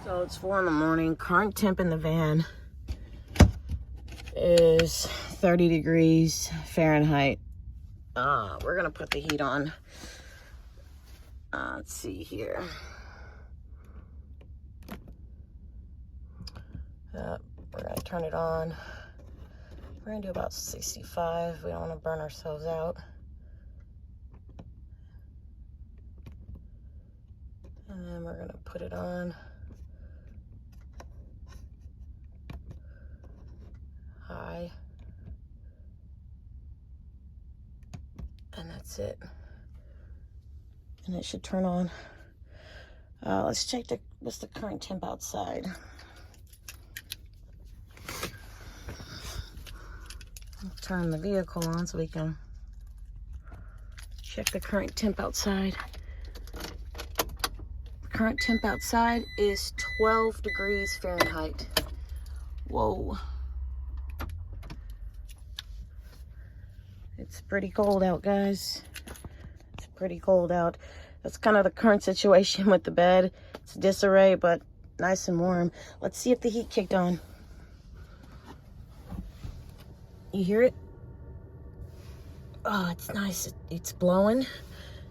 So it's 4 in the morning. Current temp in the van is 30 degrees Fahrenheit. We're gonna put the heat on. Let's see here. We're gonna turn it on. We're gonna do about 65. We don't want to burn ourselves out. And then we're gonna put it on high. And that's it. And it should turn on. Let's check what's the current temp outside. Turn the vehicle on so we can check the current temp outside. The current temp outside is 12 degrees Fahrenheit. Whoa. It's pretty cold out, guys. It's pretty cold out. That's kind of the current situation with the bed. It's disarray, but nice and warm. Let's see if the heat kicked on. You hear it? Oh, it's nice. It's blowing.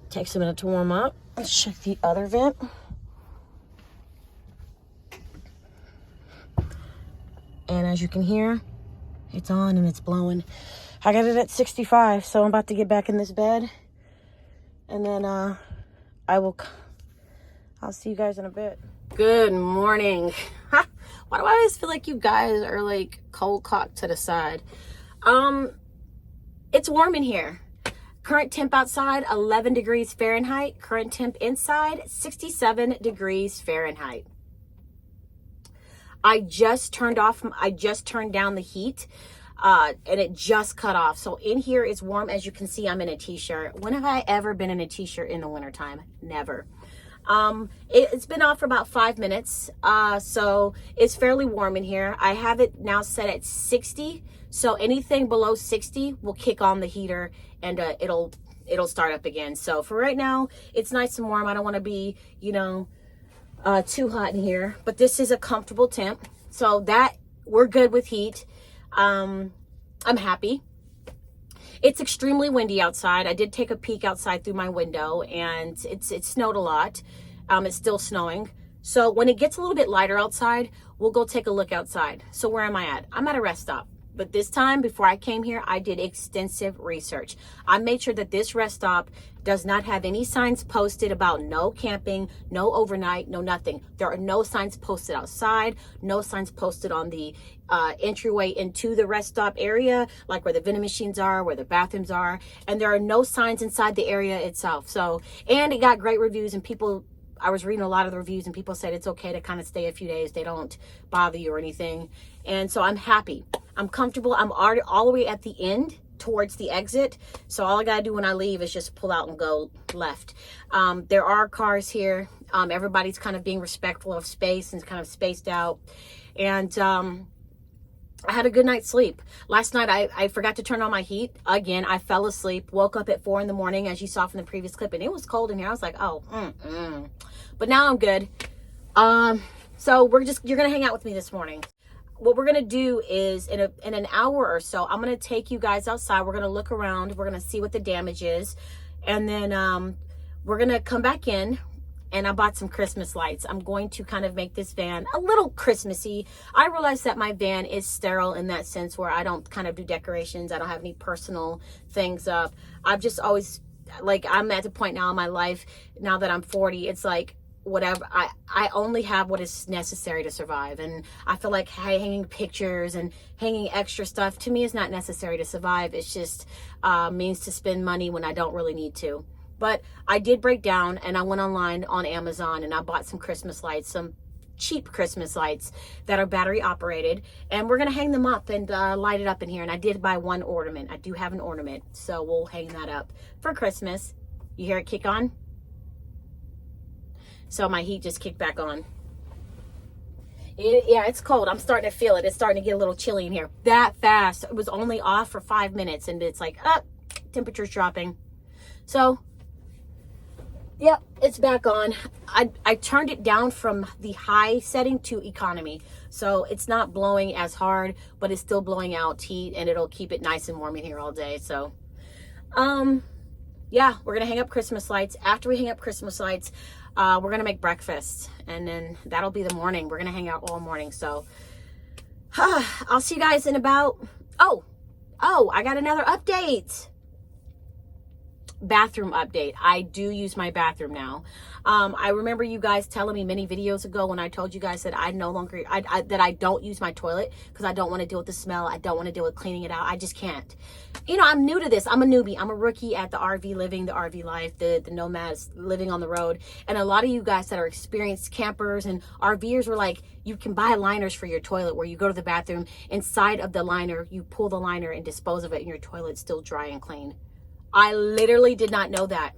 Takes a minute to warm up. Let's check the other vent. And as you can hear, it's on and it's blowing. I got it at 65, so I'm about to get back in this bed. And then I'll see you guys in a bit. Good morning. Why do I always feel like you guys are like cold cocked to the side? It's warm in here. Current temp outside, 11 degrees Fahrenheit. Current temp inside, 67 degrees Fahrenheit. I just turned down the heat, and it just cut off. So in here it's warm. As you can see, I'm in a t-shirt. When have I ever been in a t-shirt in the wintertime? Never. It's been off for about 5 minutes. So it's fairly warm in here. I have it now set at 60. So anything below 60 will kick on the heater and it'll start up again. So for right now, it's nice and warm. I don't want to be, too hot in here, but this is a comfortable temp. So that we're good with heat. I'm happy. It's extremely windy outside. I did take a peek outside through my window and it snowed a lot. It's still snowing. So when it gets a little bit lighter outside, we'll go take a look outside. So where am I at? I'm at a rest stop. But this time, before I came here, I did extensive research. I made sure that this rest stop does not have any signs posted about no camping, no overnight, no nothing. There are no signs posted outside, no signs posted on the entryway into the rest stop area, like where the vending machines are, where the bathrooms are. And there are no signs inside the area itself. So, and it got great reviews and I was reading a lot of the reviews and people said it's okay to kind of stay a few days. They don't bother you or anything. And so I'm happy. I'm comfortable. I'm already all the way at the end towards the exit. So all I got to do when I leave is just pull out and go left. There are cars here. Everybody's kind of being respectful of space and kind of spaced out. And I had a good night's sleep. Last night, I forgot to turn on my heat. Again, I fell asleep, woke up at 4 in the morning, as you saw from the previous clip, and it was cold in here. I was like, oh, But now I'm good. So you're going to hang out with me this morning. What we're going to do is in an hour or so, I'm going to take you guys outside. We're going to look around. We're going to see what the damage is. And then we're going to come back in. And I bought some Christmas lights. I'm going to kind of make this van a little Christmassy. I realize that my van is sterile in that sense where I don't kind of do decorations. I don't have any personal things up. I've just always, I'm at the point now in my life, now that I'm 40, it's like, whatever, I only have what is necessary to survive. And I feel like hanging pictures and hanging extra stuff to me is not necessary to survive. It's just means to spend money when I don't really need to. But I did break down and I went online on Amazon and I bought some Christmas lights, some cheap Christmas lights that are battery operated, and we're going to hang them up and light it up in here. And I did buy one ornament. I do have an ornament, so we'll hang that up for Christmas. You hear it kick on? So my heat just kicked back on. Yeah, it's cold. I'm starting to feel it. It's starting to get a little chilly in here. That fast. It was only off for 5 minutes and it's like, temperature's dropping. So Yep, it's back on. I turned it down from the high setting to economy. So it's not blowing as hard, but it's still blowing out heat, and it'll keep it nice and warm in here all day. So, yeah, we're going to hang up Christmas lights. After we hang up Christmas lights, we're going to make breakfast, and then that'll be the morning. We're going to hang out all morning. So, I'll see you guys in about, oh, I got another update. Bathroom update. I do use my bathroom now. I remember you guys telling me many videos ago when I told you guys that I no longer, that I don't use my toilet because I don't want to deal with the smell. I don't want to deal with cleaning it out. I just can't. You know, I'm new to this. I'm a newbie. I'm a rookie at the RV living, the RV life, the nomads living on the road. And a lot of you guys that are experienced campers and RVers were like, you can buy liners for your toilet where you go to the bathroom, inside of the liner, you pull the liner and dispose of it, and your toilet's still dry and clean. I literally did not know that.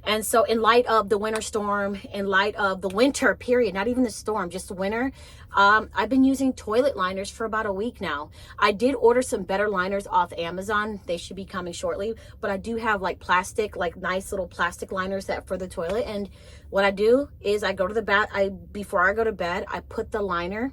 And so in light of the winter storm, in light of the winter period, not even the storm, just the winter, I've been using toilet liners for about a week now. I did order some better liners off Amazon. They should be coming shortly, but I do have like plastic, like nice little plastic liners that for the toilet. And what I do is I go to the bath, before I go to bed, I put the liner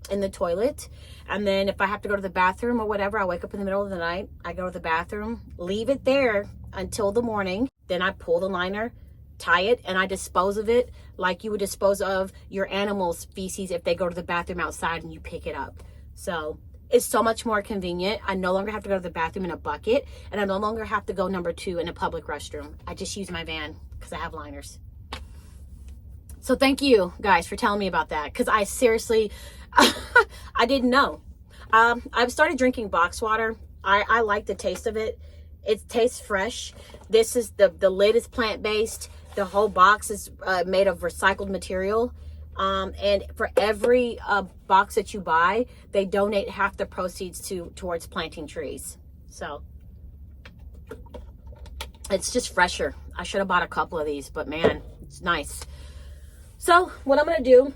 in the toilet, and then if I have to go to the bathroom or whatever, I wake up in the middle of the night, I go to the bathroom, leave it there until the morning, then I pull the liner, tie it, and I dispose of it like you would dispose of your animal's feces if they go to the bathroom outside and you pick it up. So it's so much more convenient. I no longer have to go to the bathroom in a bucket, and I no longer have to go number 2 in a public restroom. I just use my van because I have liners. So thank you guys for telling me about that, because I seriously, I didn't know. I've started drinking box water. I like the taste of it. It tastes fresh. This is the lid is plant-based. The whole box is made of recycled material. And for every box that you buy, they donate half the proceeds towards planting trees. So it's just fresher. I should have bought a couple of these, but man, it's nice. So what I'm going to do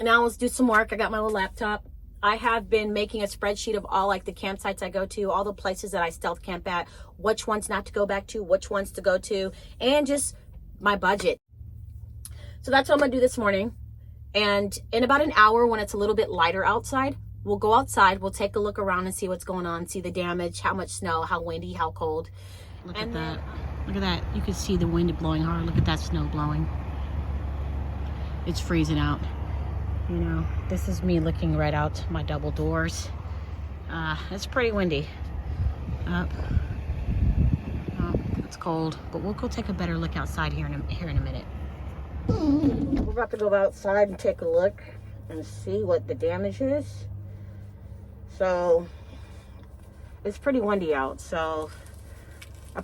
now is do some work. I got my little laptop. I have been making a spreadsheet of all like the campsites I go to, all the places that I stealth camp at, which ones not to go back to, which ones to go to, and just my budget. So that's what I'm going to do this morning. And in about an hour, when it's a little bit lighter outside, we'll go outside. We'll take a look around and see what's going on, see the damage, how much snow, how windy, how cold. Look at that. Look at that. You can see the wind blowing hard. Look at that snow blowing. It's freezing out. You know, this is me looking right out my double doors. It's pretty windy. It's cold, but we'll go take a better look outside here in a minute. We're about to go outside and take a look and see what the damage is. So it's pretty windy out, so I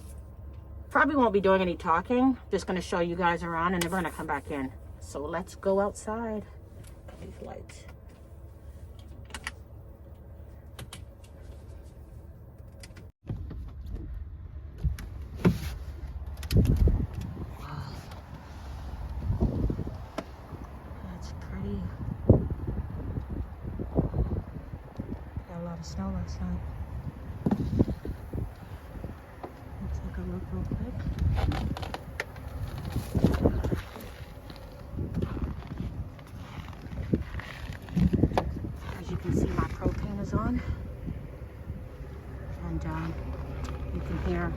probably won't be doing any talking. Just going to show you guys around, and then we're going to come back in. So let's go outside. These lights. Wow. That's pretty. Got a lot of snow last night. Let's take a look real quick. On, and you can hear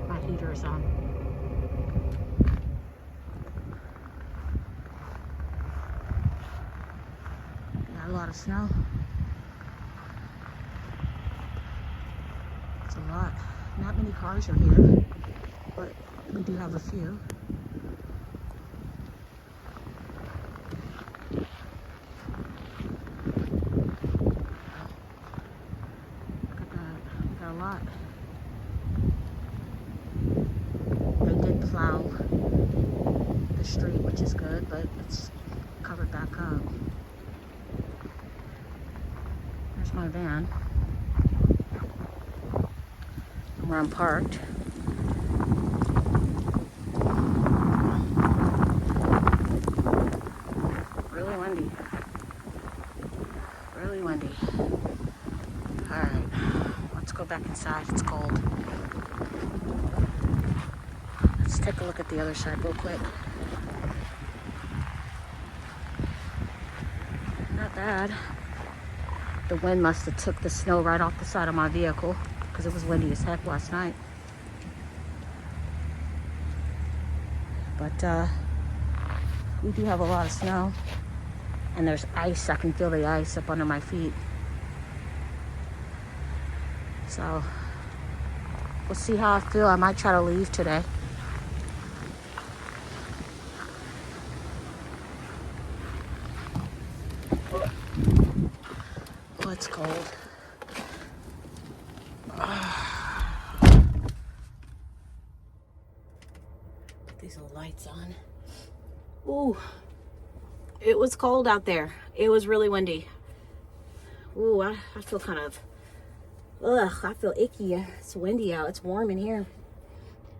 my heater is on. Got a lot of snow. It's a lot. Not many cars are here, but we do have a few. They did plow the street, which is good, but it's covered back up. There's my van, where I'm parked. Really windy. Really windy. Alright, let's go back inside. It's cold. Let's take a look at the other side real quick. Not bad. The wind must have took the snow right off the side of my vehicle because it was windy as heck last night. But we do have a lot of snow. And there's ice. I can feel the ice up under my feet. So we'll see how I feel. I might try to leave today. Oh, it's cold. Put these little lights on. Ooh, it was cold out there. It was really windy. Ooh, I feel kind of, I feel icky. It's windy out. It's warm in here.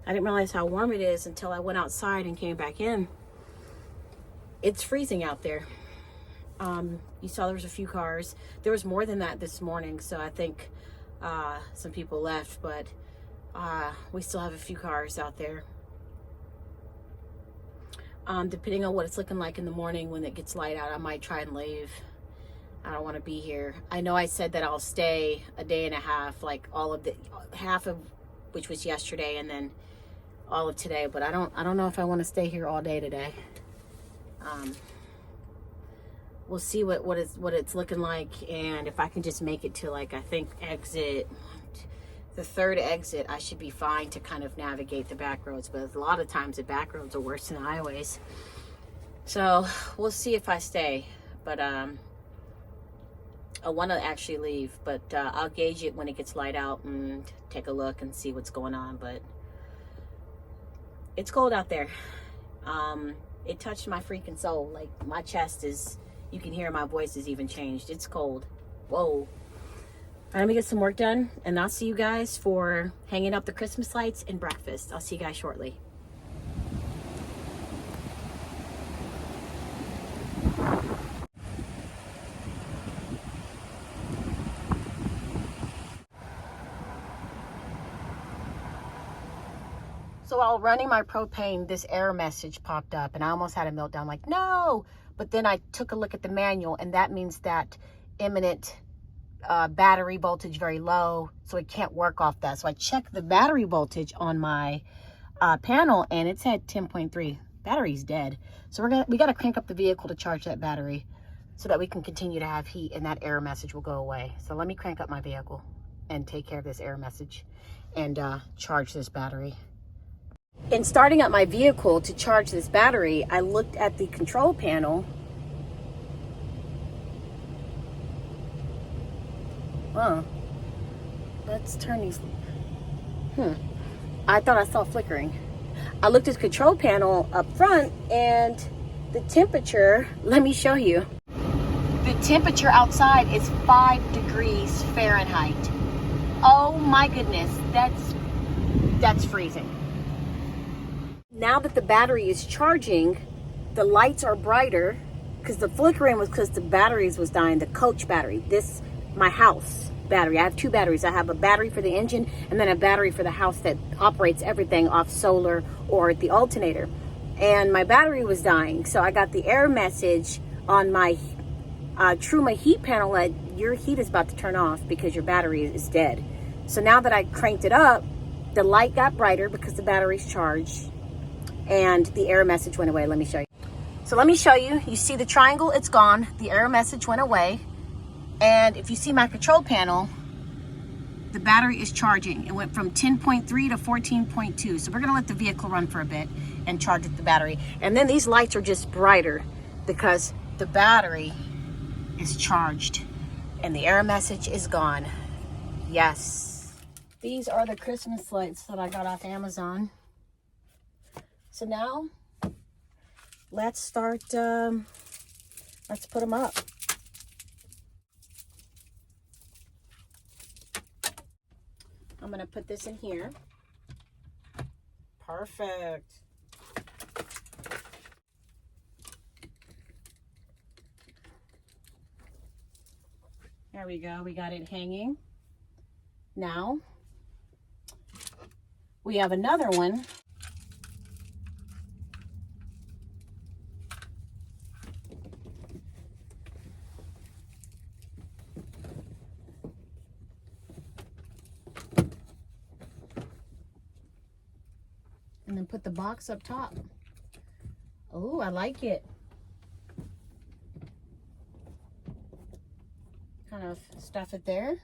I didn't realize how warm it is until I went outside and came back in. It's freezing out there. You saw there was a few cars. There was more than that this morning, so I think some people left, but we still have a few cars out there. Depending on what it's looking like in the morning when it gets light out, I might try and leave. I don't want to be here. I know I said that I'll stay a day and a half, like half of which was yesterday and then all of today, but I don't know if I want to stay here all day today. We'll see what it's looking like, and if I can just make it to, like, I think the third exit, I should be fine to kind of navigate the back roads. But a lot of times the back roads are worse than the highways. So we'll see if I stay. But I want to actually leave, but I'll gauge it when it gets light out and take a look and see what's going on. But it's cold out there. It touched my freaking soul. Like, my chest is, you can hear my voice has even changed. It's cold. Whoa. All right, let me get some work done, and I'll see you guys for hanging up the Christmas lights and breakfast. I'll see you guys shortly. So while running my propane, this error message popped up, and I almost had a meltdown, like, no! But then I took a look at the manual, and that means that imminent battery voltage very low, so it can't work off that. So I checked the battery voltage on my panel, and it's at 10.3. Battery's dead. So we got to crank up the vehicle to charge that battery so that we can continue to have heat, and that error message will go away. So let me crank up my vehicle and take care of this error message and charge this battery. In starting up my vehicle to charge this battery, I looked at the control panel. Let's turn these. I thought I saw flickering. I looked at the control panel up front, and the temperature, let me show you. The temperature outside is 5 degrees Fahrenheit. Oh my goodness, that's freezing. Now that the battery is charging, the lights are brighter, because the flickering was because the batteries was dying. The coach battery, my house battery. I have 2 batteries. I have a battery for the engine and then a battery for the house that operates everything off solar or the alternator. And my battery was dying, so I got the error message on my Truma heat panel that your heat is about to turn off because your battery is dead. So now that I cranked it up, the light got brighter because the battery's charged, and the error message went away. Let me show you. So let me show you. You see the triangle, it's gone. The error message went away. And if you see my control panel, the battery is charging. It went from 10.3 to 14.2. So we're gonna let the vehicle run for a bit and charge the battery. And then these lights are just brighter because the battery is charged and the error message is gone. Yes. These are the Christmas lights that I got off Amazon. So now let's start, let's put them up. I'm gonna put this in here. Perfect. There we go, we got it hanging. Now, we have another one put the box up top. Oh, I like it. Kind of stuff it there.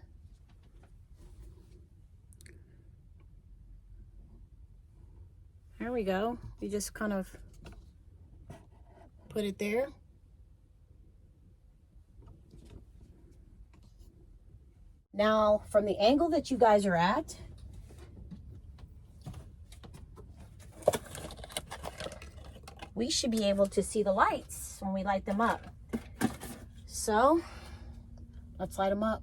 There we go. You just kind of put it there. Now, from the angle that you guys are at, we should be able to see the lights when we light them up. So, let's light them up.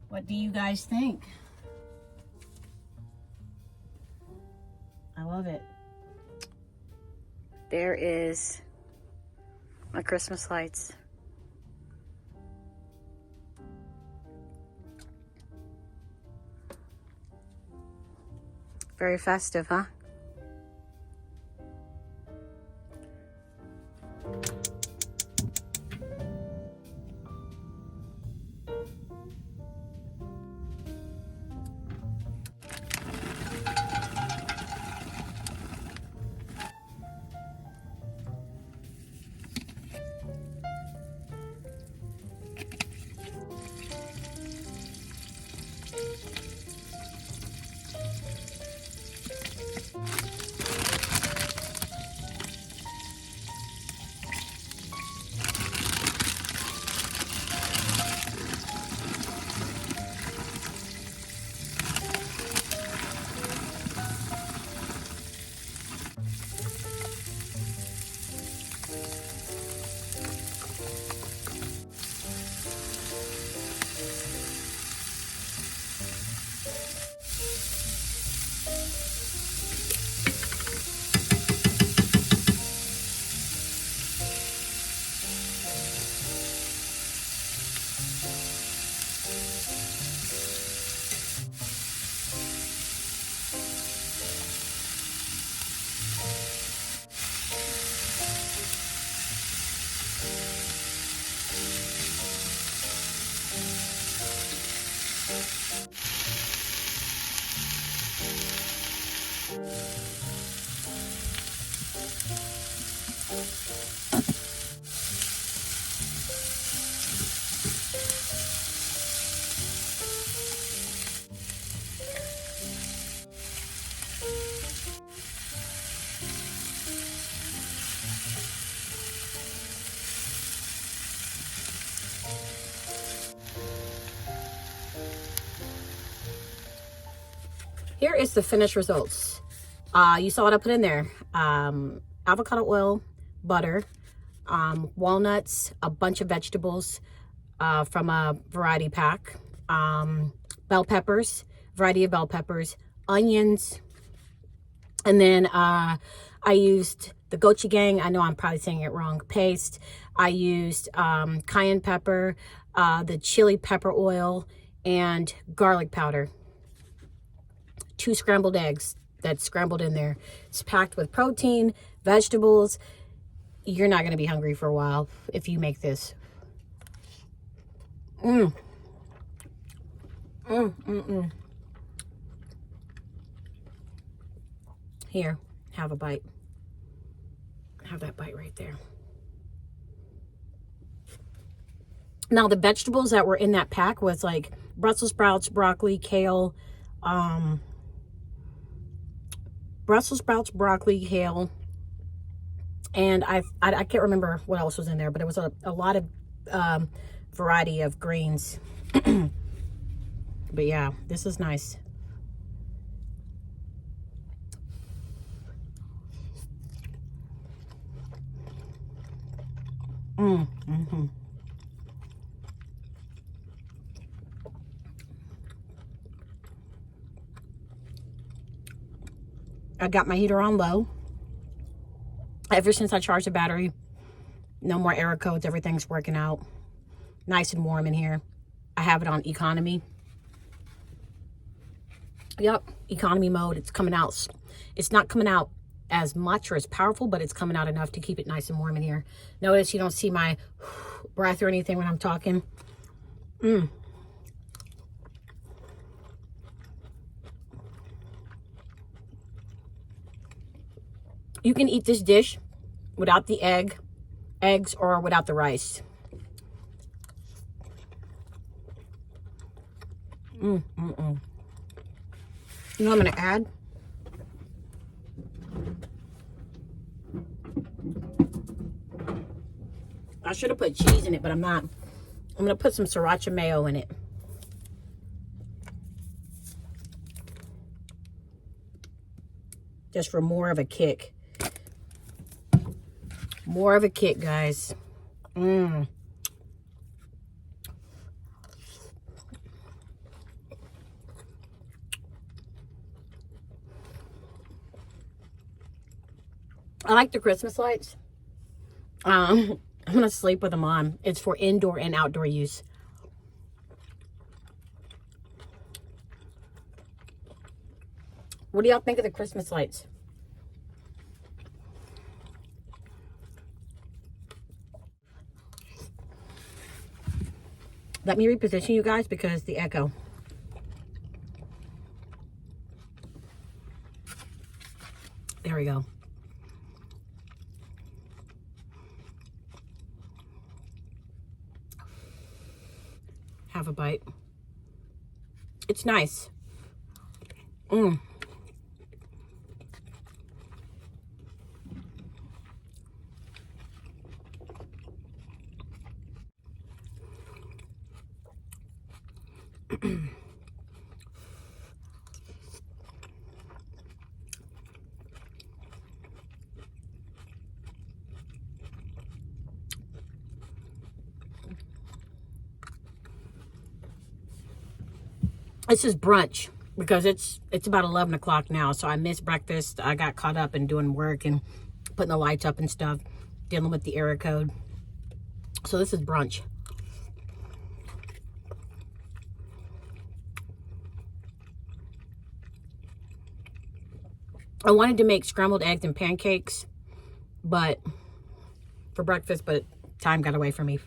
What do you guys think? I love it. There is my Christmas lights. Very festive, huh? Here is the finished results. You saw what I put in there. Avocado oil, butter, walnuts, a bunch of vegetables from a variety pack, bell peppers, variety of bell peppers, onions, and then I used the gochujang, I know I'm probably saying it wrong, paste. I used cayenne pepper, the chili pepper oil, and garlic powder. 2 scrambled eggs that's scrambled in there. It's packed with protein, vegetables. You're not going to be hungry for a while if you make this. Here, have a bite. Have that bite right there. Now, the vegetables that were in that pack was like Brussels sprouts, broccoli, kale, Brussels sprouts, broccoli, kale, and I can't remember what else was in there, but it was a lot of variety of greens. But yeah, this is nice. I got my heater on low. Ever since I charged the battery, no more error codes. Everything's working out. Nice and warm in here. I have it on economy. Yep, economy mode. It's coming out. It's not coming out as much or as powerful, but it's coming out enough to keep it nice and warm in here. Notice you don't see my breath or anything when I'm talking. You can eat this dish without the eggs or without the rice. You know what I'm going to add? I should have put cheese in it, but I'm not. I'm going to put some sriracha mayo in it. Just for more of a kick. More of a kick, guys. I like the Christmas lights. I'm going to sleep with them on. It's for indoor and outdoor use. What do y'all think of the Christmas lights? Let me reposition you guys because the echo. There we go. Have a bite. It's nice. This is brunch because it's about 11 o'clock now, so I missed breakfast. I got caught up in doing work and putting the lights up and stuff, dealing with the error code. So this is brunch. I wanted to make scrambled eggs and pancakes, but for breakfast, but time got away from me.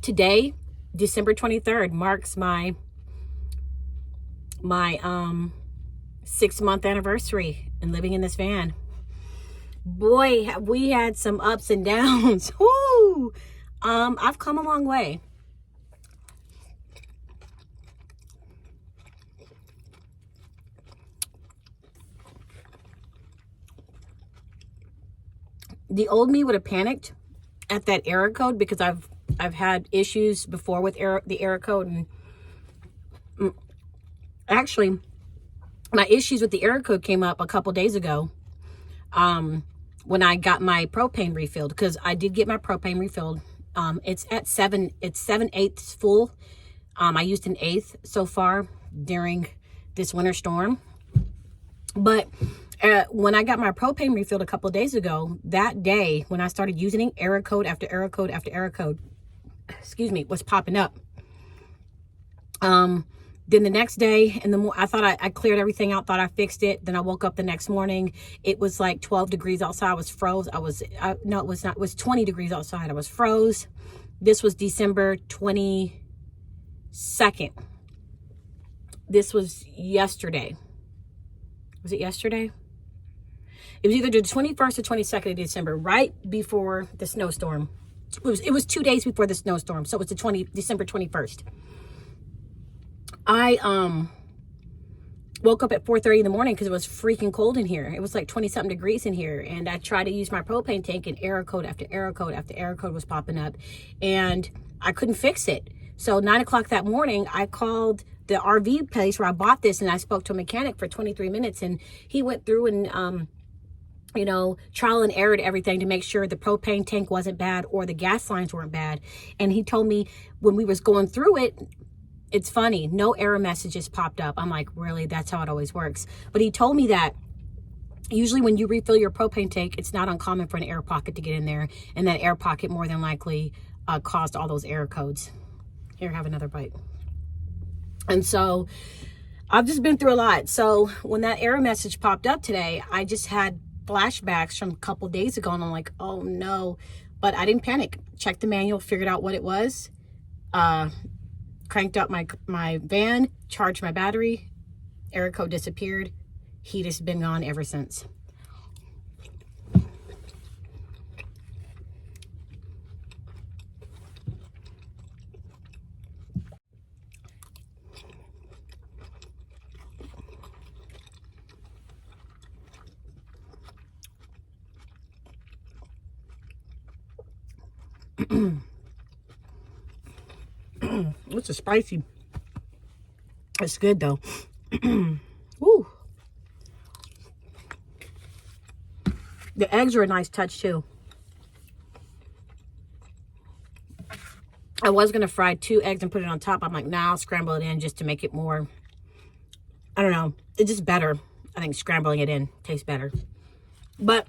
Today, December 23rd, marks my 6-month anniversary in living in this van. Boy, have we had some ups and downs. Woo! I've come a long way. The old me would have panicked at that error code because I've had issues before with the error code, and actually my issues with the error code came up a couple days ago when I got my propane refilled, because I did get my propane refilled. It's at 7/8 full. I used an 1/8 so far during this winter storm, but when I got my propane refilled a couple of days ago, that day when I started using error code after error code after error code, excuse me, was popping up. Then the next day, I thought I cleared everything out, thought I fixed it. Then I woke up the next morning. It was like 12 degrees outside. I was froze. No, it was not. It was 20 degrees outside. I was froze. This was December 22nd. This was yesterday. Was it yesterday? It was either the 21st or 22nd of December, right before the snowstorm. It was 2 days before the snowstorm, so it was December 21st. I woke up at 4:30 in the morning because it was freaking cold in here. It was like 20-something degrees in here, and I tried to use my propane tank, and error code after error code after error code was popping up, and I couldn't fix it. So 9 o'clock that morning, I called the RV place where I bought this, and I spoke to a mechanic for 23 minutes, and he went through and you know, trial and error everything to make sure the propane tank wasn't bad or the gas lines weren't bad. And he told me when we was going through it, it's funny, no error messages popped up. I'm like, really? That's how it always works. But he told me that usually when you refill your propane tank, it's not uncommon for an air pocket to get in there. And that air pocket more than likely caused all those error codes. Here, have another bite. And so I've just been through a lot. So when that error message popped up today, I just had flashbacks from a couple days ago. And I'm like, oh no. But I didn't panic. Checked the manual, figured out what it was. Cranked up my van, charged my battery, error code disappeared. Heat has been gone ever since. This is spicy. It's good though. Woo. The eggs are a nice touch too. I was gonna fry 2 eggs and put it on top. I'm like, nah, I'll scramble it in just to make it more, I don't know, it's just better. I think scrambling it in tastes better. But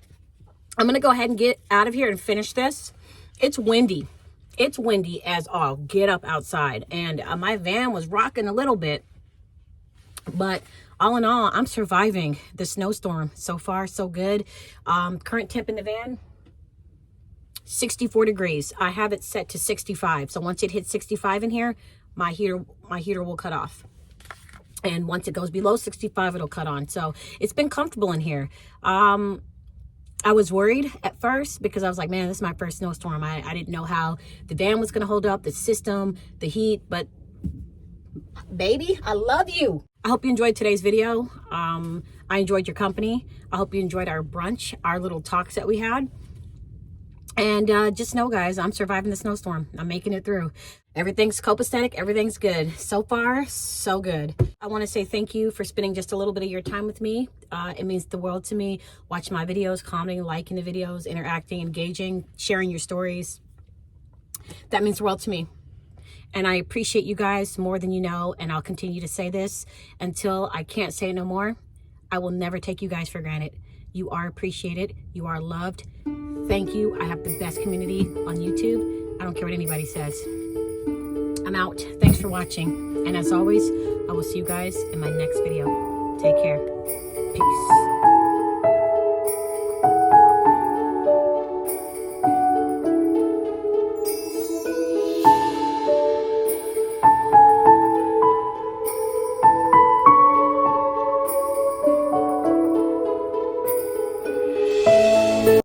I'm gonna go ahead and get out of here and finish this. It's windy. It's windy as all get up outside. And my van was rocking a little bit. But all in all, I'm surviving the snowstorm. So far, so good. Current temp in the van, 64 degrees. I have it set to 65. So once it hits 65 in here, my heater will cut off. And once it goes below 65, it'll cut on. So it's been comfortable in here. I was worried at first because I was like, man, this is my first snowstorm. I didn't know how the van was going to hold up, the system, the heat, but baby, I love you. I hope you enjoyed today's video. I enjoyed your company. I hope you enjoyed our brunch, our little talks that we had. And just know, guys, I'm surviving the snowstorm. I'm making it through. Everything's copacetic. Everything's good. So far, so good. I want to say thank you for spending just a little bit of your time with me. It means the world to me. Watching my videos, commenting, liking the videos, interacting, engaging, sharing your stories. That means the world to me. And I appreciate you guys more than you know. And I'll continue to say this until I can't say it no more. I will never take you guys for granted. You are appreciated. You are loved. Thank you. I have the best community on YouTube. I don't care what anybody says. I'm out. Thanks for watching. And as always, I will see you guys in my next video. Take care.